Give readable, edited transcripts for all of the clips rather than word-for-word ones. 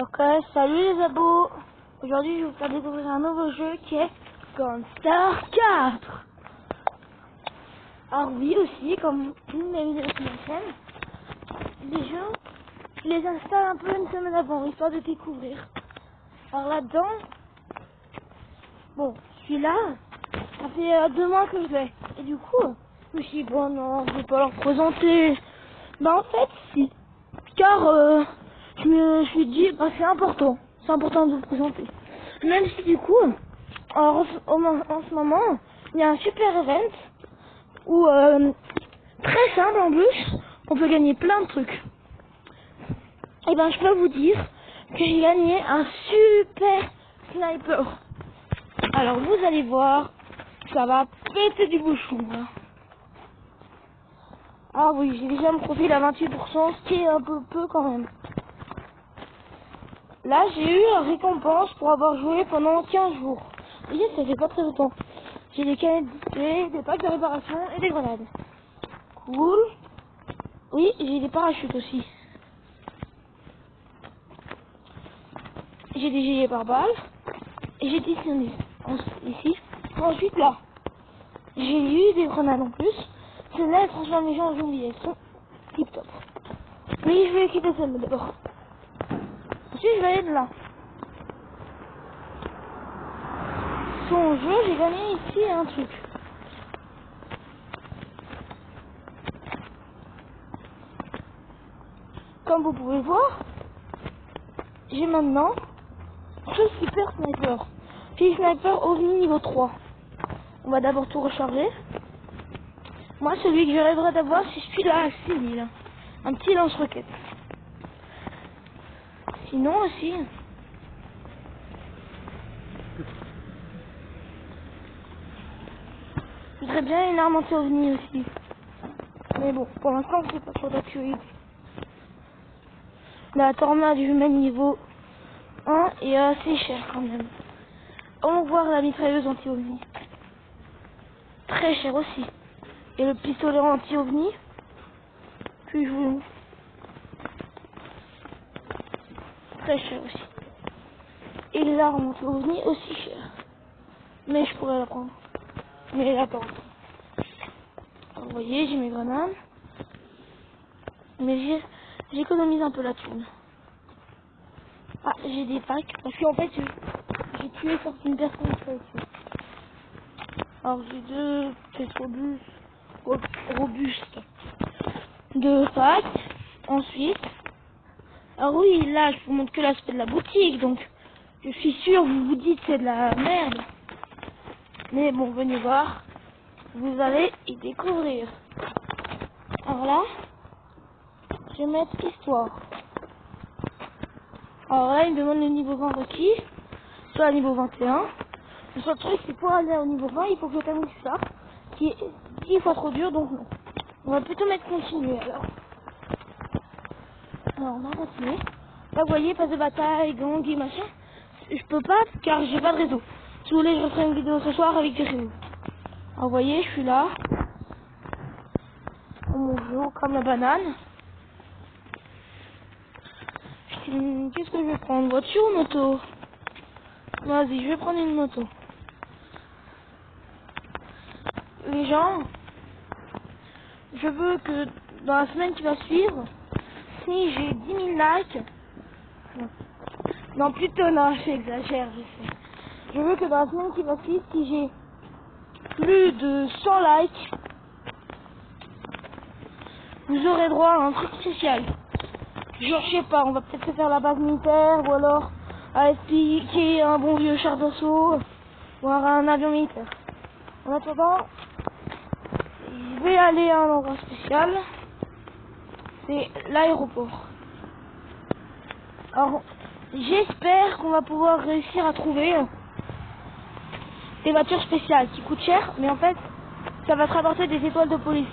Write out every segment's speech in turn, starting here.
Ok, salut les abos. Aujourd'hui je vais vous faire découvrir un nouveau jeu qui est Gunstar 4. Alors oui aussi, comme toutes mes vidéos sur ma chaîne, les jeux, je les installe un peu une semaine avant, histoire de découvrir. Alors là-dedans, bon, celui-là, ça fait 2 mois que je l'ai. Et du coup, je me suis dit, bon non, je vais pas leur présenter. Bah en fait, si. Car je me suis dit, bah, c'est important de vous présenter. Même si du coup, en ce moment, il y a un super event où, très simple en plus, on peut gagner plein de trucs. Et ben je peux vous dire que j'ai gagné un super sniper. Alors vous allez voir, ça va péter du bouchon. Hein. Ah oui, j'ai déjà mon profil à 28%, ce qui est un peu quand même. Là, j'ai eu une récompense pour avoir joué pendant 15 jours. Vous voyez, ça fait pas très longtemps. J'ai des canettes d'XP, des packs de réparation et des grenades. Cool. Oui, j'ai des parachutes aussi. J'ai des gilets pare-balles. Et j'ai des sinus ici. Ensuite, là, j'ai eu des grenades en plus. Celles-là, elles transforment les gens en zombies. Elles sont tip top. Mais je vais équiper celle-là d'abord. Ensuite, je vais aller de là. Son jeu, j'ai gagné ici un truc. Comme vous pouvez voir, j'ai maintenant ce super sniper. Puis sniper OVNI niveau 3. On va d'abord tout recharger. Moi, celui que je rêverais d'avoir, c'est celui-là à 6000. Un petit lance-roquette. Sinon aussi, je voudrais bien une arme anti-OVNI aussi. Mais bon, pour l'instant, c'est pas trop d'actualité. La tornade humaine niveau 1 est assez chère quand même. On va voir la mitrailleuse anti-OVNI. Très cher aussi. Et le pistolet anti-OVNI. Puis je vous... Très cher aussi. Et l'arme anti-OVNI aussi chère. Mais je pourrais la prendre. Mais là pas. Alors, vous voyez, j'ai mes grenades. Mais j'économise un peu la thune. Ah, j'ai des packs. Parce qu'en fait, j'ai tué certaines personnes sur le dessus. Alors j'ai 2 têtes robustes. 2 packs. Ensuite. Alors oui, là, je vous montre que l'aspect de la boutique. Donc, je suis sûr, vous vous dites c'est de la merde. Mais bon, venez voir. Vous allez y découvrir. Alors là, je vais mettre histoire. Alors là, il me demande le niveau 20 requis, soit le niveau 21. Le seul truc, c'est pour aller au niveau 20, il faut que je termine ça, qui est 10 fois trop dur, donc non. On va plutôt mettre continuer alors. Alors, on va continuer. Là, vous voyez, passe de bataille, gang et machin. Je peux pas, car j'ai pas de réseau. Si vous voulez, je referai une vidéo ce soir avec des réseaux. Alors, vous voyez, je suis là. On joue comme la banane. Qu'est-ce que je vais prendre? Voiture ou moto? Vas-y, je vais prendre une moto. Les gens, je veux que dans la semaine qui va suivre, si j'ai 10 000 likes, non plutôt non, j'exagère, je sais. Je veux que dans la semaine qui va suivre, si j'ai plus de 100 likes, vous aurez droit à un truc spécial. Genre, je sais pas, on va peut-être se faire la base militaire, ou alors à expliquer un bon vieux char d'assaut, ou un avion militaire. En attendant, je vais aller à un endroit spécial, c'est l'aéroport. Alors, j'espère qu'on va pouvoir réussir à trouver des voitures spéciales qui coûtent cher, mais en fait, ça va te rapporter des étoiles de police.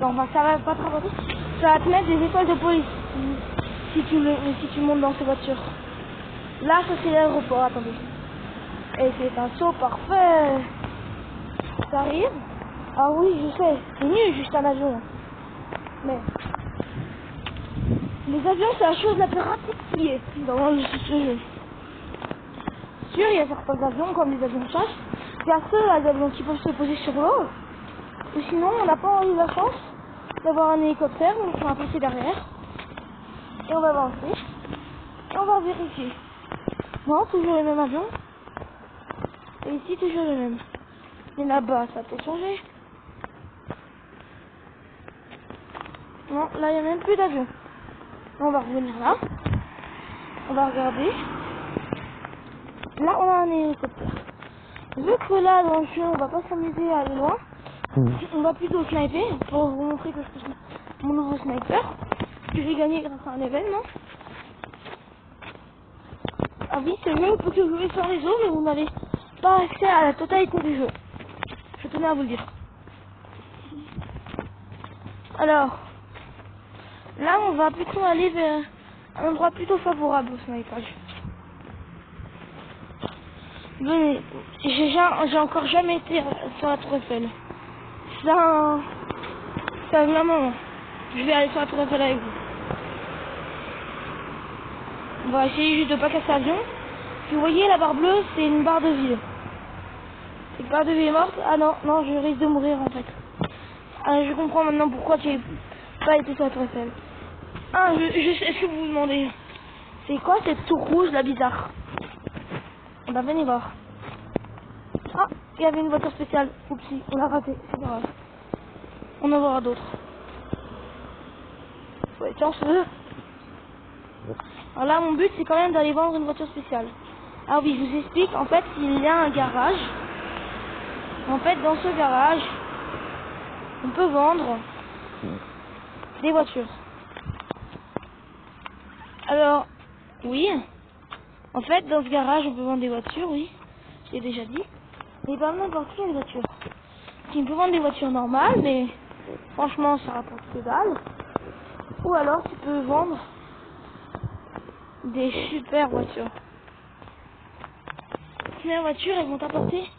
Non, enfin, ça va pas te rapporter, ça va te mettre des étoiles de police si tu montes dans ces voitures. Là, ça c'est l'aéroport, attendez. Et c'est un saut parfait. Ça arrive. Ah oui, je sais, c'est nul juste un avion. Mais Les avions, c'est la chose la plus rapide qui est dans ce jeu. Sûr, il y a certains avions, comme les avions de chasse. Il y a ceux, les avions qui peuvent se poser sur l'eau. Ou sinon, on n'a pas eu la chance d'avoir un hélicoptère, on va passer derrière. Et on va avancer. Et on va vérifier. Non, toujours les mêmes avions. Et ici, toujours les mêmes. Mais là-bas, ça a peut-être changé. Non, là, il n'y a même plus d'avion. On va revenir là. On va regarder. Là, on a un hélicoptère. Vu que là, dans le jeu, on va pas s'amuser à aller loin, on va plutôt sniper pour vous montrer que je suis mon nouveau sniper que j'ai gagné grâce à un événement. Ah oui, c'est vrai, on peut que jouer sans réseau, mais vous n'avez pas accès à la totalité du jeu. Je tenais à vous le dire. Alors, là, on va plutôt aller vers un endroit plutôt favorable au snipage. Mais j'ai encore jamais été sur la Tour Eiffel. Ça vraiment. Je vais aller sur la Tour Eiffel avec vous. On va essayer juste de pas casser l'avion. Puis vous voyez la barre bleue, c'est une barre de ville. Cette barre de ville est morte. Ah non, non, je risque de mourir en fait. Ah, je comprends maintenant pourquoi tu n'as pas été sur la Tour Eiffel. Ah, je sais ce que vous vous demandez. C'est quoi cette tour rouge là bizarre? On va venir voir. Ah, il y avait une voiture spéciale. Oupsie, on l'a raté, c'est pas grave. On en aura d'autres. Faut être chanceux. Alors là, mon but, c'est quand même d'aller vendre une voiture spéciale. Ah oui, je vous explique. En fait, il y a un garage. En fait, dans ce garage, on peut vendre des voitures. Alors, oui. En fait, dans ce garage, on peut vendre des voitures, oui. Je l'ai déjà dit. Mais pas n'importe quelle voiture. Tu peux vendre des voitures normales, mais franchement, ça rapporte que dalle. Ou alors, tu peux vendre des super voitures. Les super voitures, elles vont t'apporter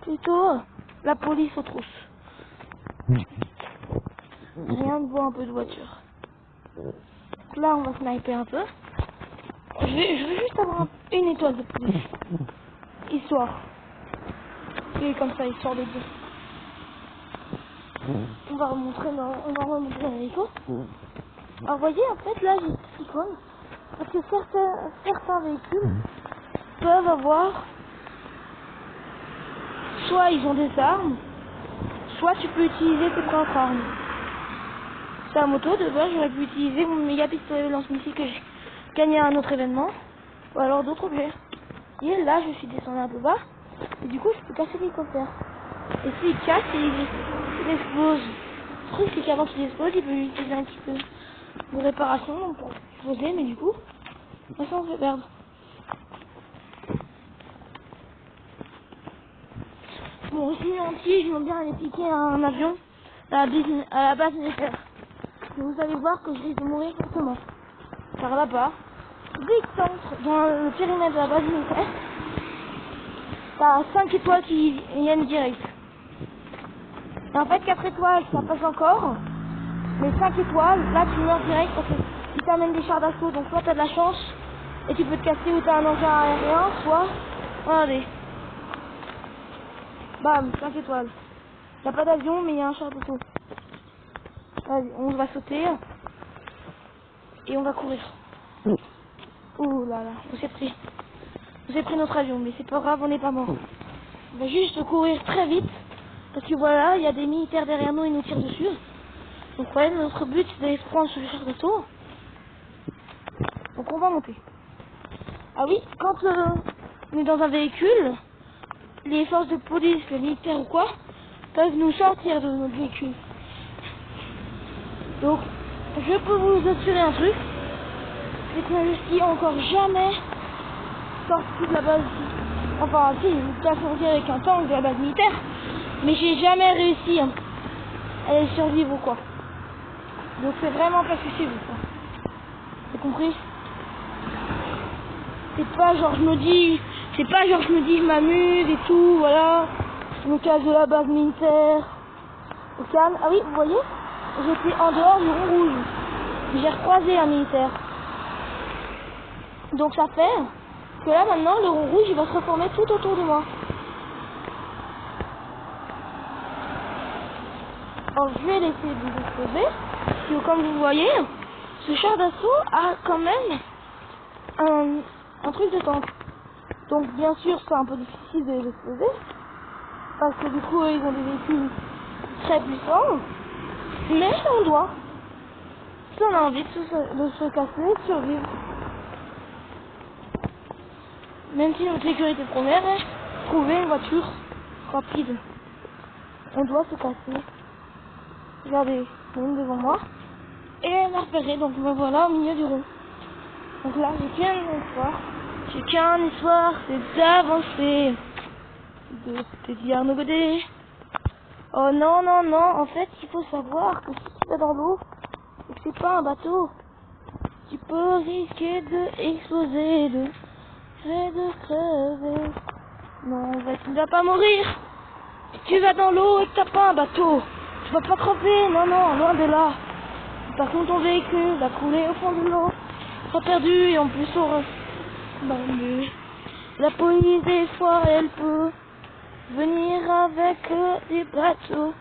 plutôt la police aux trousses. Rien de beau, un peu de voiture. Là, on va sniper un peu. Je veux juste avoir une étoile de plus. Histoire. Et comme ça, histoire de deux. On va remontrer l'hélico. Alors, voyez, en fait, là, j'ai une petite icône. Parce que certains véhicules peuvent avoir... Soit ils ont des armes, soit tu peux utiliser tes propres armes. C'est la moto, de base, j'aurais pu utiliser mon méga pistolet lance-missile que j'ai gagné à un autre événement. Ou alors d'autres objets. Et là, je suis descendu un peu bas. Et du coup, je peux casser l'hélicoptère. Et s'il casse, il explose. Le truc, c'est qu'avant qu'il explose, il peut utiliser un petit peu de réparation pour exploser, mais du coup, ça on fait perdre. Bon, aussi entier, je veux bien aller piquer un avion à la base militaire. Mais vous allez voir que je risque de mourir fortement. Car là-bas, dès que tu entres dans le périmètre de la base militaire, t'as 5 étoiles qui viennent direct. Et en fait, 4 étoiles, ça passe encore. Mais 5 étoiles, là tu meurs direct parce qu'ils t'amènent des chars d'assaut. Donc soit t'as de la chance et tu peux te casser ou t'as un engin aérien, soit... Regardez. Bam, 5 étoiles. Y a pas d'avion, mais il y a un char d'assaut. Vas-y, on va sauter. Et on va courir. Ouh là là, on s'est pris. On s'est pris notre avion, mais c'est pas grave, on n'est pas mort. On va juste courir très vite. Parce que voilà, il y a des militaires derrière nous, ils nous tirent dessus. Donc ouais, notre but c'est d'aller se prendre ce char d'assaut. Donc on va monter. Ah oui, quand on est dans un véhicule, les forces de police, les militaires ou quoi, peuvent nous sortir de notre véhicule. Donc, je peux vous assurer un truc, c'est que je suis encore jamais sorti de la base. Enfin, si, je suis sorti avec un tank de la base militaire, mais j'ai jamais réussi à y survivre ou quoi. Donc c'est vraiment parce que c'est vous, quoi. T'as compris? C'est pas genre je me dis je m'amuse et tout, voilà. Je me casse de la base militaire. Au calme. Ah oui, vous voyez? J'étais en dehors du rond rouge. J'ai recroisé un militaire. Donc ça fait que là maintenant le rond rouge il va se reformer tout autour de moi. Alors je vais laisser vous exposer. Et comme vous voyez, ce char d'assaut a quand même un truc de tank. Donc bien sûr c'est un peu difficile de les exposer. Parce que du coup ils ont des véhicules très puissants. Mais on doit. Si on a envie de se casser, de survivre. Même si notre sécurité première est trouver une voiture rapide. On doit se casser. Regardez, une devant moi. Et elle m'a repéré, donc me voilà au milieu du rond. Donc là, j'ai qu'un espoir. J'ai qu'un espoir, c'est d'avancer. De te dire nos côtés. Oh non, non, non, en fait, il faut savoir que si tu vas dans l'eau, et que c'est pas un bateau, tu peux risquer de exploser, de crever. Non, en fait, tu ne vas pas mourir. Si tu vas dans l'eau et que t'as pas un bateau, tu vas pas crever, non, non, loin de là. Par contre, ton véhicule va couler au fond de l'eau, sera perdu et en plus aura bandu. La police, des fois, elle peut venir avec des bateaux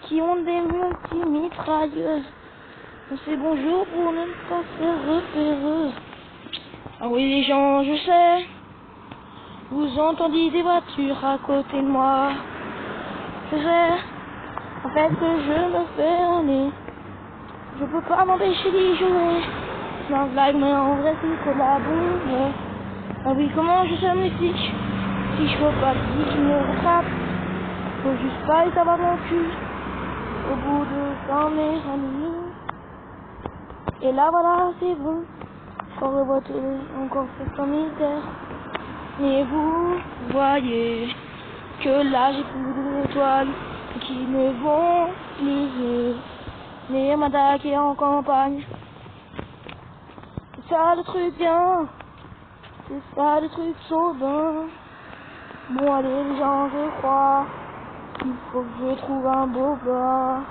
qui ont des multimitrailleuses. On sait bonjour pour ne pas se repérer. Ah oui, les gens, je sais, vous entendez des voitures à côté de moi. C'est vrai, en fait, je me fais aller. Je peux pas m'empêcher d'y jouer. C'est un blague, mais en vrai, c'est que la bombe. Ah oui, comment je suis amnésique. Si je veux pas dire qu'il me rattrape, faut juste pas les avoir mon cul. Au bout de 100 mes amis. Et là, voilà, c'est bon. Encore le voiture, encore 700 militaires. Et vous voyez que là, j'ai plus d'étoiles qui ne vont plus. Mais Mada qui est en campagne. C'est ça le truc bien. C'est ça le truc sauvin. Bon allez les gens, je crois qu'il faut que je trouve un beau plat.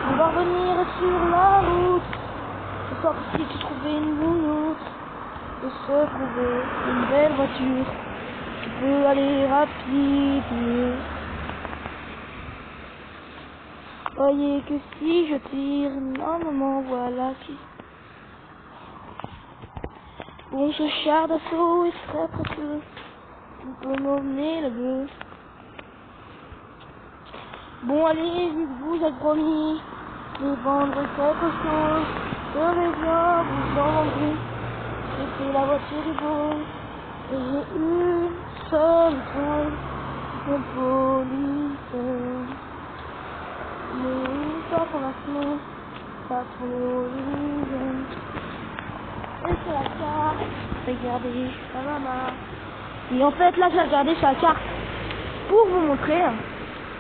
On va revenir sur la route. Ce soir si tu trouvais une minute de se trouver une belle voiture. Tu peux aller rapide. Voyez que si je tire, normalement voilà qui. Bon, ce char d'assaut est très précieux. On peut m'emmener le bleu. Bon, allez, vu que vous êtes promis de vendre quelque chose, je vais bien vous en vendre. J'ai pris la voiture du beau et j'ai une seule étoile de police. Mais pas pour la semaine, pas pour l'horizon. Et c'est la carte, regardez, ça maman. Et en fait, là, j'ai regardé sur la carte pour vous montrer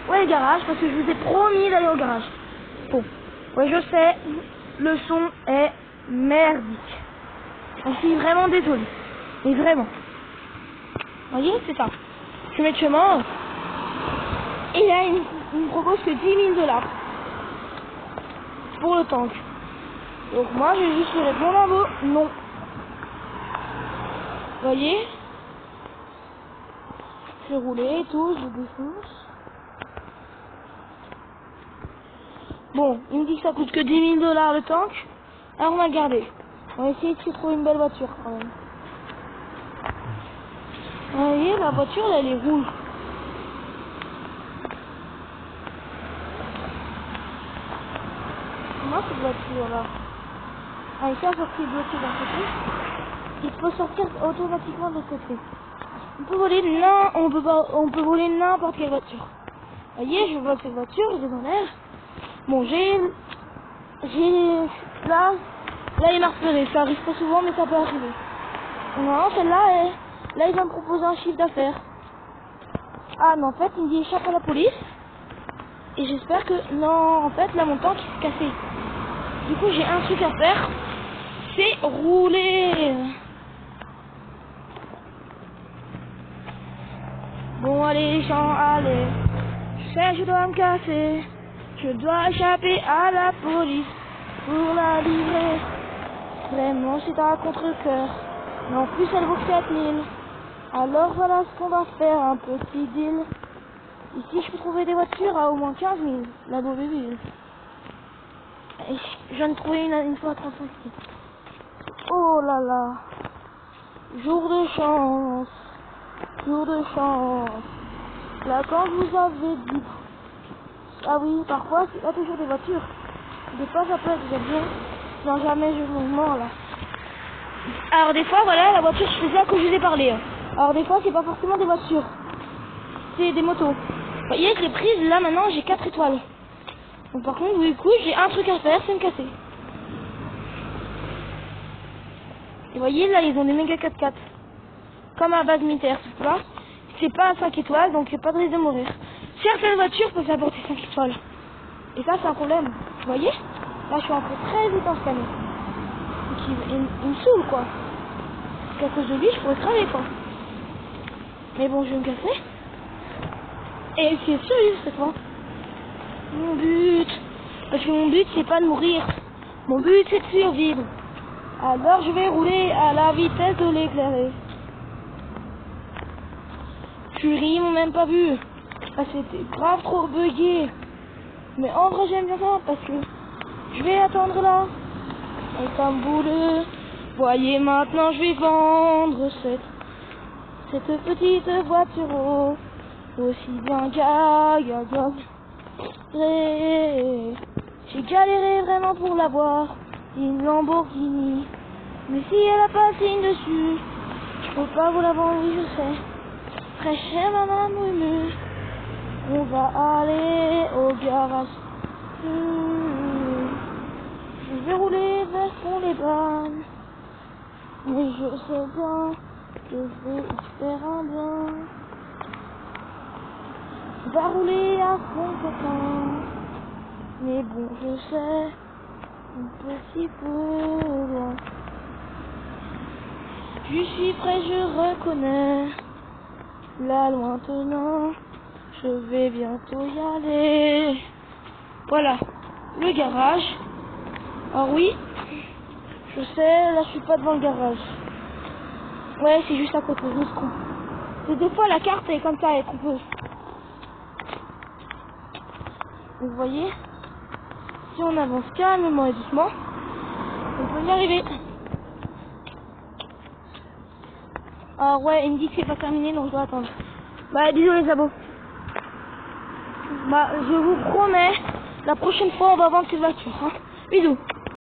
où est le garage, parce que je vous ai promis d'aller au garage. Bon, ouais, je sais, le son est merdique. Je suis vraiment désolée. Mais vraiment. Vous voyez, c'est ça. Je mets de chemin. Et là, il me propose que 10 000 $ pour le tank. Donc moi, je vais juste lui répondre un mot non. Vous voyez? Je vais rouler et tout, je défonce. Bon, il me dit que ça coûte que 10 000 $ le tank. Alors on va le garder. On va essayer de se trouver une belle voiture quand même. Vous voyez, la voiture là, elle est rouge. Comment cette voiture là? Ah, ici on sortit bloqué d'un côté. Il faut sortir automatiquement de l'autre côté. On peut voler on peut voler n'importe quelle voiture. Vous voyez, je vole cette voiture, elle est dans l'air. Bon, là, il m'a repéré. Ça arrive pas souvent, mais ça peut arriver. Non, celle-là, là, il va me proposer un chiffre d'affaires. Ah, mais en fait, il me dit échappe à la police. Et j'espère que, non, en fait, là, mon tank s'est cassé. Du coup, j'ai un truc à faire. C'est rouler. Bon, allez, les gens, allez. Je sais, je dois me casser. Je dois échapper à la police. pour la livrer. Vraiment, c'est à contre-cœur. Mais en plus, elle vaut 4000. Alors voilà ce qu'on va faire, un petit deal. Ici, je peux trouver des voitures à au moins 15 000. La Beauville. Et je viens de trouver une fois à 35 000. Oh là là. Jour de chance. Jour de chance. Là, quand vous avez dit... Ah oui, parfois, c'est pas toujours des voitures. Des fois, ça peut être des avions. Non, jamais je vous mens là. Alors des fois, voilà, la voiture, je faisais à que je vous ai parlé. Alors des fois, c'est pas forcément des voitures. C'est des motos. Vous voyez, je l'ai prise, là maintenant, j'ai 4 étoiles. Donc par contre, du coup, j'ai un truc à faire, c'est me casser. Et vous voyez, là, ils ont des méga 4x4. Comme à base militaire, tout ça. C'est pas à 5 étoiles, donc il n'y a pas de risque de mourir. Certaines voitures peuvent apporter 5 étoiles. Et ça, c'est un problème. Vous voyez? Là, je suis entré très vite en scanner. Donc il me saoule, quoi. Parce qu'à cause de lui, je pourrais crever, quoi. Mais bon, je vais me casser. Et c'est sérieux, cette fois. Mon but... Parce que mon but, c'est pas de mourir. Mon but, c'est de survivre. Alors, je vais rouler à la vitesse de l'éclairé. Fury, ils m'ont même pas vu. Parce que c'était grave trop bugué. Mais en vrai, j'aime bien ça, parce que... Je vais attendre là. Et comme vous le voyez maintenant, je vais vendre cette petite voiture aussi bien gaga. J'ai galéré vraiment pour l'avoir, une Lamborghini. Mais si elle a pas de signe dessus, je peux pas vous la vendre, oui je sais. Très cher madame Mumu, on va aller au garage. Je vais rouler vers Pont-les-Bains, mais je sais bien que je vais y faire un bien. Je vais rouler à fond copain, mais bon je sais, un petit peu loin. Je suis prêt, je reconnais, là lointement, je vais bientôt y aller. Voilà, le garage. Alors oui, je sais, là je suis pas devant le garage. Ouais, c'est juste à côté, je me trompe. Et des fois la carte est comme ça, elle est trompeuse. Vous voyez, si on avance calmement et doucement, on peut y arriver. Alors ouais, il me dit que c'est pas terminé, donc je dois attendre. Bah désolé les abos. Bah je vous promets, la prochaine fois on va vendre cette voiture. Hein. Bisous.